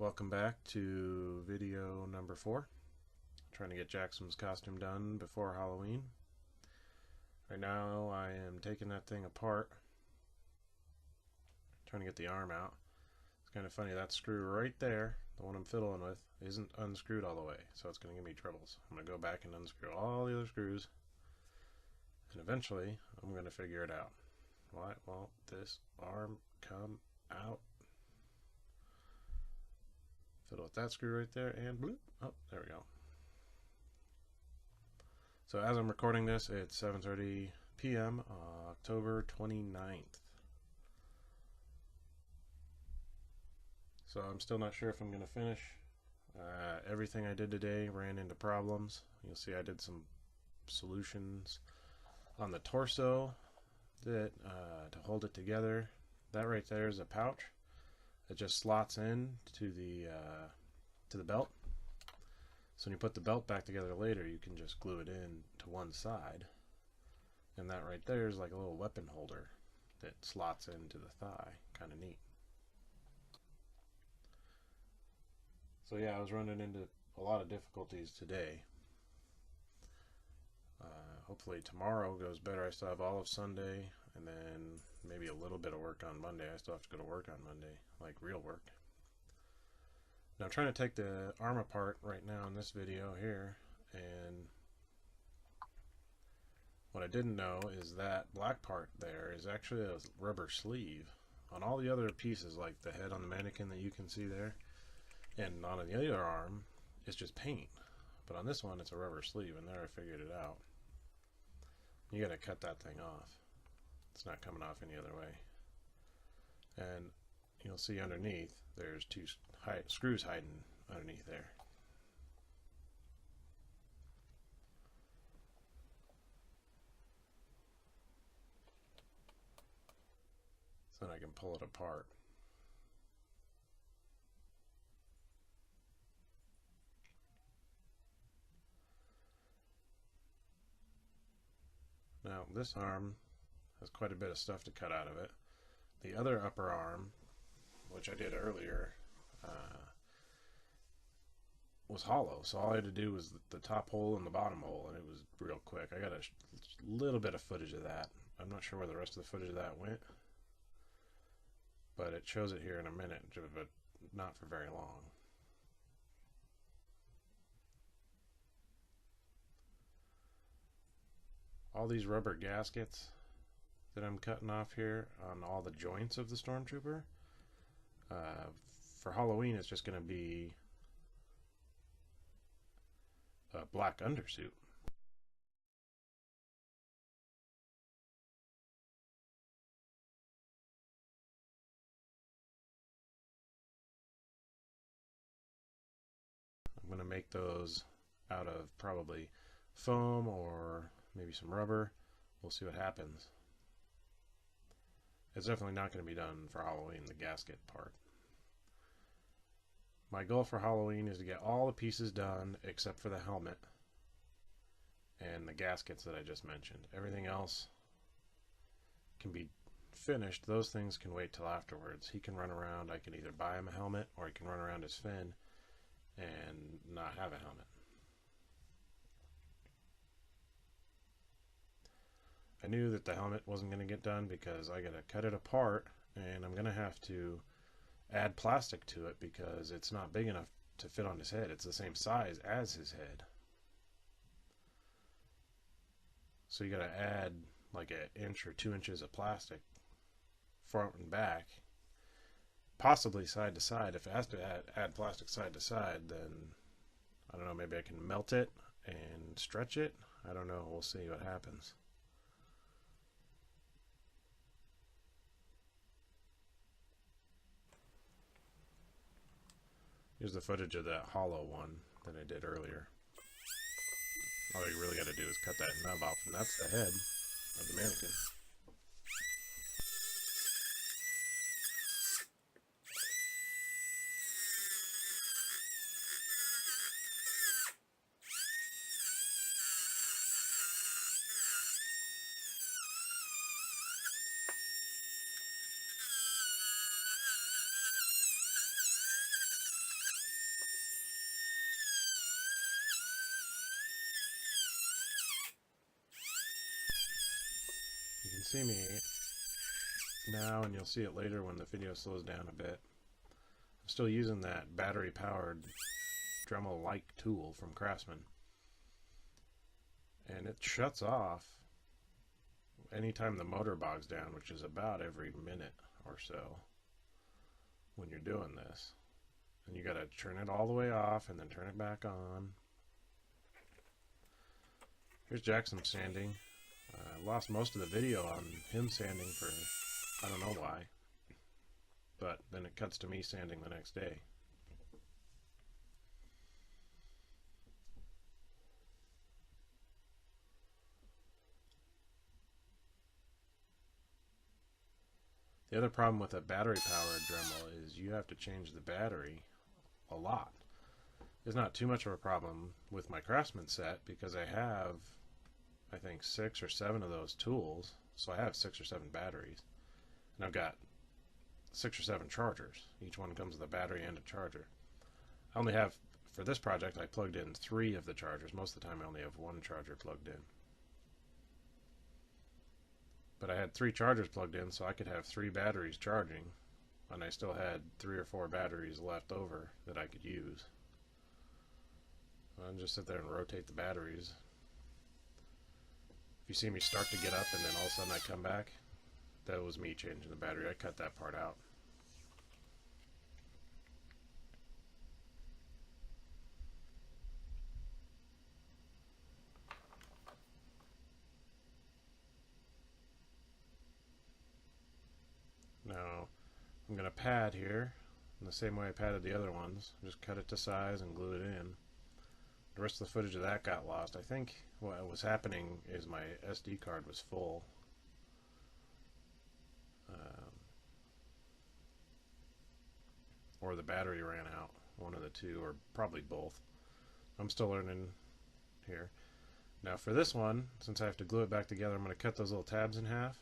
Welcome back to video number 4. Trying to get Jackson's costume done before Halloween. Right now I am taking that thing apart, trying to get the arm out. It's kind of funny, that screw right there, the one I'm fiddling with, isn't unscrewed all the way, so it's going to give me troubles. I'm going to go back and unscrew all the other screws, and eventually I'm going to figure it out. Why won't this arm come out? Fiddle with that screw right there, and bloop. Oh, there we go. So as I'm recording this, it's 7:30 p.m. October 29th. So I'm still not sure if I'm going to finish. Everything I did today ran into problems. You'll see I did some solutions on the torso that to hold it together. That right there is a pouch. It just slots in to the belt. So when you put the belt back together later, you can just glue it in to one side. And that right there is like a little weapon holder that slots into the thigh. Kind of neat. So yeah, I was running into a lot of difficulties today. Hopefully tomorrow goes better. I still have all of Sunday, and then maybe a little bit of work on Monday. I still have to go to work on Monday, like real work. Now I'm trying to take the arm apart right now in this video here, and what I didn't know is that black part there is actually a rubber sleeve. On all the other pieces, like the head on the mannequin that you can see there, and on the other arm, it's just paint. But on this one, it's a rubber sleeve, and there I figured it out. You gotta cut that thing off. It's not coming off any other way. And you'll see underneath, there's two screws hiding underneath there. So then I can pull it apart. Now this arm has quite a bit of stuff to cut out of it. The other upper arm, which I did earlier, was hollow, so all I had to do was the top hole and the bottom hole, and it was real quick. I got a little bit of footage of that. I'm not sure where the rest of the footage of that went, but it shows it here in a minute, but not for very long. All these rubber gaskets that I'm cutting off here on all the joints of the Stormtrooper, for Halloween it's just going to be a black undersuit. I'm going to make those out of probably foam or maybe some rubber. We'll see what happens. It's definitely not going to be done for Halloween, the gasket part. My goal for Halloween is to get all the pieces done except for the helmet and the gaskets that I just mentioned. Everything else can be finished. Those things can wait till afterwards. He can run around. I can either buy him a helmet or he can run around as Finn and not have a helmet. I knew that the helmet wasn't going to get done because I got to cut it apart, and I'm going to have to add plastic to it because it's not big enough to fit on his head. It's the same size as his head. So you got to add like an inch or 2 inches of plastic front and back, possibly side to side. If it has to add plastic side to side, then I don't know, maybe I can melt it and stretch it. I don't know. We'll see what happens. Here's the footage of that hollow one that I did earlier. All you really got to do is cut that nub off, and that's the head of the mannequin. see me now, and you'll see it later when the video slows down a bit. I'm still using that battery-powered Dremel-like tool from Craftsman. And it shuts off anytime the motor bogs down, which is about every minute or so when you're doing this. And you gotta turn it all the way off and then turn it back on. Here's Jackson sanding. I lost most of the video on him sanding for I don't know why, but then it cuts to me sanding the next day. The other problem with a battery-powered Dremel is you have to change the battery a lot. It's not too much of a problem with my Craftsman set because I have, I think, 6 or 7 of those tools, so I have 6 or 7 batteries. And I've got 6 or 7 chargers. Each one comes with a battery and a charger. I only have, for this project, I plugged in 3 of the chargers. Most of the time I only have 1 charger plugged in. But I had 3 chargers plugged in, so I could have 3 batteries charging, and I still had 3 or 4 batteries left over that I could use. I'll just sit there and rotate the batteries. If you see me start to get up and then all of a sudden I come back, that was me changing the battery. I cut that part out. Now I'm going to pad here in the same way I padded the other ones. Just cut it to size and glue it in. The rest of the footage of that got lost. I think what was happening is my SD card was full. Or the battery ran out. One of the two, or probably both. I'm still learning here. Now for this one, since I have to glue it back together, I'm going to cut those little tabs in half.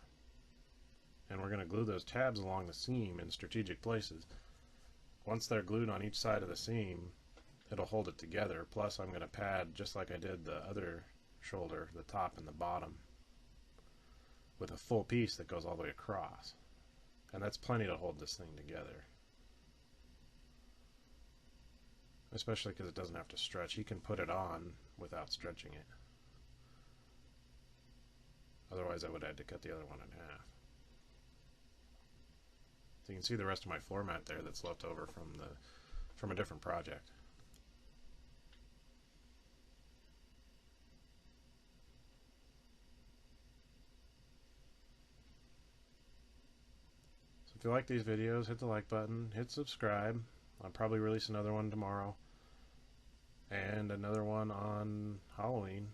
And we're going to glue those tabs along the seam in strategic places. Once they're glued on each side of the seam, it'll hold it together. Plus I'm going to pad just like I did the other shoulder, the top and the bottom, with a full piece that goes all the way across. And that's plenty to hold this thing together. Especially because it doesn't have to stretch. You can put it on without stretching it. Otherwise I would have had to cut the other one in half. So you can see the rest of my floor mat there that's left over from a different project. So if you like these videos, hit the like button, hit subscribe. I'll probably release another one tomorrow and another one on Halloween.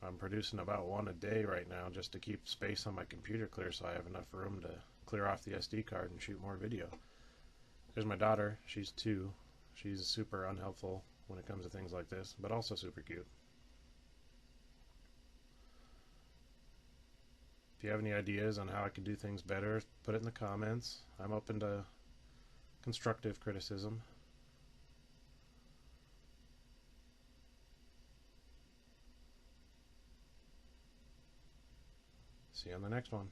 I'm producing about one a day right now just to keep space on my computer clear so I have enough room to clear off the SD card and shoot more video. There's my daughter. She's 2. She's super unhelpful when it comes to things like this, but also super cute. If you have any ideas on how I could do things better, put it in the comments. I'm open to constructive criticism. See you on the next one.